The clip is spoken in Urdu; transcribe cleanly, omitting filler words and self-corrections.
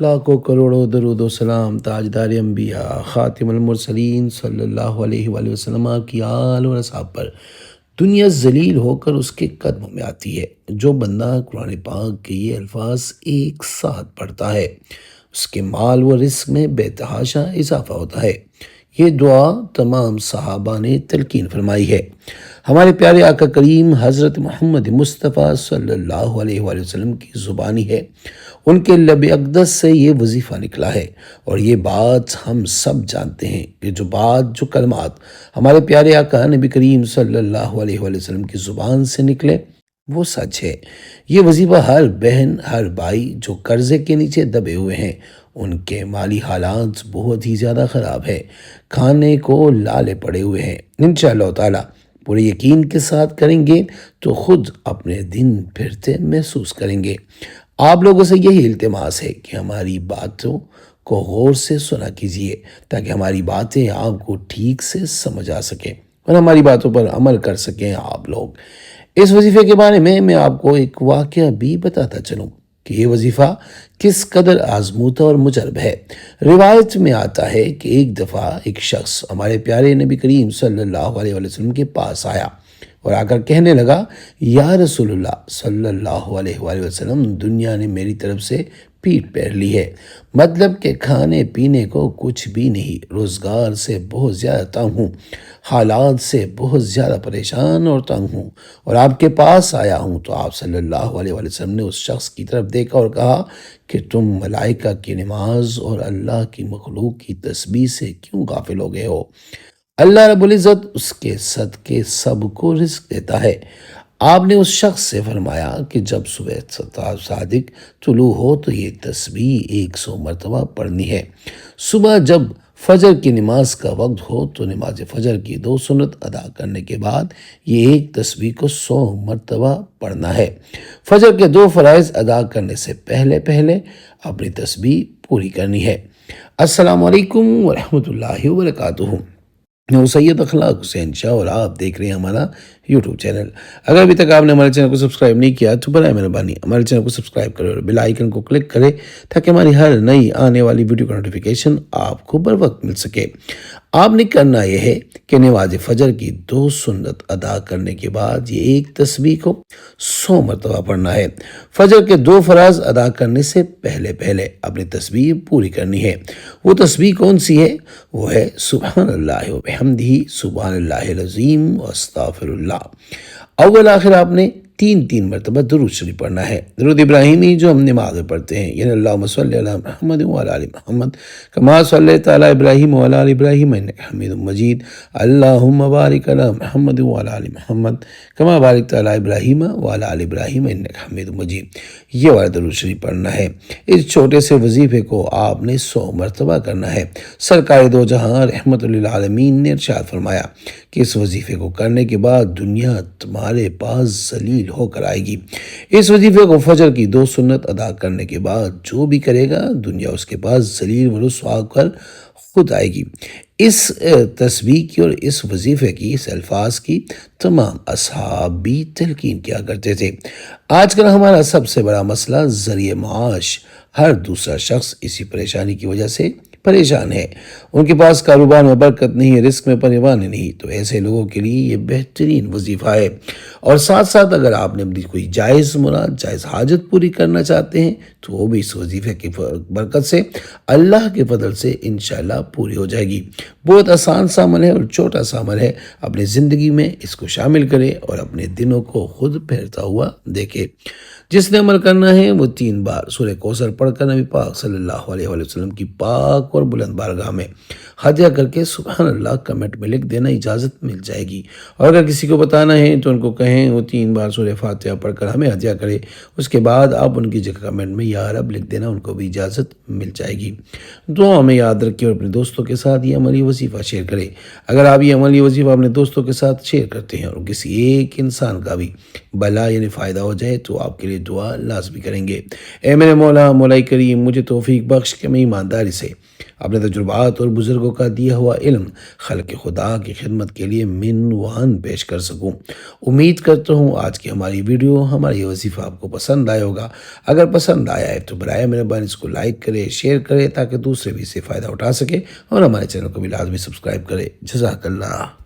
لاکھوں کروڑوں درود و سلام تاجدار انبیاء خاتم المرسلین صلی اللہ علیہ وآلہ وسلم کی آل و اصحاب پر دنیا ذلیل ہو کر اس کے قدموں میں آتی ہے۔ جو بندہ قرآن پاک کے یہ الفاظ ایک ساتھ پڑھتا ہے اس کے مال و رزق میں بے تحاشا اضافہ ہوتا ہے۔ یہ دعا تمام صحابہ نے تلقین فرمائی ہے۔ ہمارے پیارے آقا کریم حضرت محمد مصطفیٰ صلی اللہ علیہ وآلہ وسلم کی زبانی ہے، ان کے لب اقدس سے یہ وظیفہ نکلا ہے، اور یہ بات ہم سب جانتے ہیں کہ جو کلمات ہمارے پیارے آقا نبی کریم صلی اللہ علیہ وآلہ وسلم کی زبان سے نکلے وہ سچ ہے۔ یہ وظیفہ ہر بہن ہر بھائی جو قرضے کے نیچے دبے ہوئے ہیں، ان کے مالی حالات بہت ہی زیادہ خراب ہے، کھانے کو لالے پڑے ہوئے ہیں، انشاءاللہ تعالی پورے یقین کے ساتھ کریں گے تو خود اپنے دن پھرتے محسوس کریں گے۔ آپ لوگوں سے یہی التماس ہے کہ ہماری باتوں کو غور سے سنا کیجیے تاکہ ہماری باتیں آپ کو ٹھیک سے سمجھ آ سکیں اور ہماری باتوں پر عمل کر سکیں آپ لوگ۔ اس وظیفے کے بارے میں آپ کو ایک واقعہ بھی بتاتا چلوں کہ یہ وظیفہ کس قدر آزمودہ اور مجرب ہے۔ روایت میں آتا ہے کہ ایک دفعہ ایک شخص ہمارے پیارے نبی کریم صلی اللہ علیہ وسلم کے پاس آیا اور آ کر کہنے لگا، یا رسول اللہ صلی اللہ علیہ وآلہ وسلم، دنیا نے میری طرف سے پیٹ پھیر لی ہے، مطلب کہ کھانے پینے کو کچھ بھی نہیں، روزگار سے بہت زیادہ تنگ ہوں، حالات سے بہت زیادہ پریشان اور تنگ ہوں، اور آپ کے پاس آیا ہوں۔ تو آپ صلی اللہ علیہ وآلہ وسلم نے اس شخص کی طرف دیکھا اور کہا کہ تم ملائکہ کی نماز اور اللہ کی مخلوق کی تسبیح سے کیوں غافل ہو گئے ہو؟ اللہ رب العزت اس کے صدقے سب کو رزق دیتا ہے۔ آپ نے اس شخص سے فرمایا کہ جب صبح صادق طلوع ہو تو یہ تسبیح 100 مرتبہ پڑھنی ہے۔ صبح جب فجر کی نماز کا وقت ہو تو نماز فجر کی 2 سنت ادا کرنے کے بعد یہ ایک تسبیح کو 100 مرتبہ پڑھنا ہے۔ فجر کے 2 فرائض ادا کرنے سے پہلے اپنی تسبیح پوری کرنی ہے۔ السلام علیکم ورحمۃ اللہ وبرکاتہ۔ میں سید اخلاق حسین شاہ اور آپ دیکھ رہے ہیں ہمارا یوٹیوب چینل۔ اگر ابھی تک آپ نے ہمارے چینل کو سبسکرائب نہیں کیا تو برائے مہربانی ہمارے چینل کو سبسکرائب کریں اور بیل آئیکن کو کلک کریں تاکہ ہماری ہر نئی آنے والی ویڈیو کا نوٹیفیکیشن آپ کو بر وقت مل سکے۔ آپ نے کرنا یہ ہے کہ نماز فجر کی 2 سنت ادا کرنے کے بعد یہ ایک تسبیح کو 100 مرتبہ پڑھنا ہے۔ فجر کے 2 فرائض ادا کرنے سے پہلے اپنی تسبیح پوری کرنی ہے۔ وہ تسبیح کون سی ہے؟ وہ ہے سبحان اللہ وبحمدہ، سبحان اللہ العظیم واستغفر اللہ۔ اول آخر آپ نے 3 مرتبہ درود شریف پڑھنا ہے۔ درود ابراہیمی جو ہم نماز میں پڑھتے ہیں، یعنی اللہم صلی علی محمد وعلی آل محمد کما صلیت علی ابراہیم وعلی آل ابراہیم انک حمید مجید، اللہم بارک علی محمد وعلی آل محمد کما بارکت علی ابراہیم وعلی آل ابراہیم انک حمید مجید، یہ والا درود شریف پڑھنا ہے۔ اس چھوٹے سے وظیفے کو آپ نے 100 مرتبہ کرنا ہے۔ سرکار دو جہاں رحمت للعالمین نے ارشاد فرمایا کہ اس وظیفے کو کرنے کے بعد دنیا تمہارے پاس ذلیل ہو کر آئے گی۔ اس وظیفے کو فجر کی 2 سنت ادا کرنے کے بعد جو بھی کرے گا دنیا اس کے پاس ذلیل و رسوا ہو کر خود آئے گی۔ اس تسبیح کی اور اس وظیفے کی، اس الفاظ کی تمام اصحاب بھی تلقین کیا کرتے تھے۔ آج کل ہمارا سب سے بڑا مسئلہ ذریعہ معاش، ہر دوسرا شخص اسی پریشانی کی وجہ سے پریشان ہے۔ ان کے پاس کاروبار میں برکت نہیں ہے، رزق میں پروان نہیں، تو ایسے لوگوں کے لیے یہ بہترین وظیفہ ہے۔ اور ساتھ اگر آپ نے اپنی کوئی جائز مراد، جائز حاجت پوری کرنا چاہتے ہیں تو وہ بھی اس وظیفے کی برکت سے، اللہ کے فضل سے انشاءاللہ پوری ہو جائے گی۔ بہت آسان سا عمل ہے اور چھوٹا سا عمل ہے، اپنی زندگی میں اس کو شامل کرے اور اپنے دنوں کو خود پھیرتا ہوا دیکھے۔ جس نے عمل کرنا ہے وہ 3 بار سورہ کوثر پڑھ کر نبی پاک صلی اللہ علیہ وآلہ وسلم کی پاک اور بلند بارگاہ میں ہدیہ کر کے سبحان اللہ کمنٹ میں لکھ دینا، اجازت مل جائے گی۔ اور اگر کسی کو بتانا ہے تو ان کو کہیں وہ 3 بار سورہ فاتحہ پڑھ کر ہمیں ہدیہ کرے، اس کے بعد آپ ان کی جگہ کمنٹ میں یا رب لکھ دینا، ان کو بھی اجازت مل جائے گی۔ دعا میں یاد رکھیں اور اپنے دوستوں کے ساتھ یہ عملی وظیفہ شیئر کریں۔ اگر آپ یہ عملی وظیفہ اپنے دوستوں کے ساتھ شیئر کرتے ہیں اور کسی ایک انسان کا بھی بھلا یعنی فائدہ ہو جائے تو آپ کے لیے دعا لازمی کریں گے۔ اے میرے مولا کریم، مجھے توفیق بخش کہ میں ایمانداری سے اپنے تجربات اور بزرگوں کا دیا ہوا علم خلق خدا کی خدمت کے لیے عنوان پیش کر سکوں۔ امید کرتا ہوں آج کی ہماری ویڈیو، ہمارا یہ وظیفہ آپ کو پسند آیا ہوگا۔ اگر پسند آیا ہے تو برائے مہربانی اس کو لائک کرے، شیئر کرے تاکہ دوسرے بھی اس سے فائدہ اٹھا سکے، اور ہمارے چینل کو بھی لازمی سبسکرائب کرے۔ جزاک اللہ۔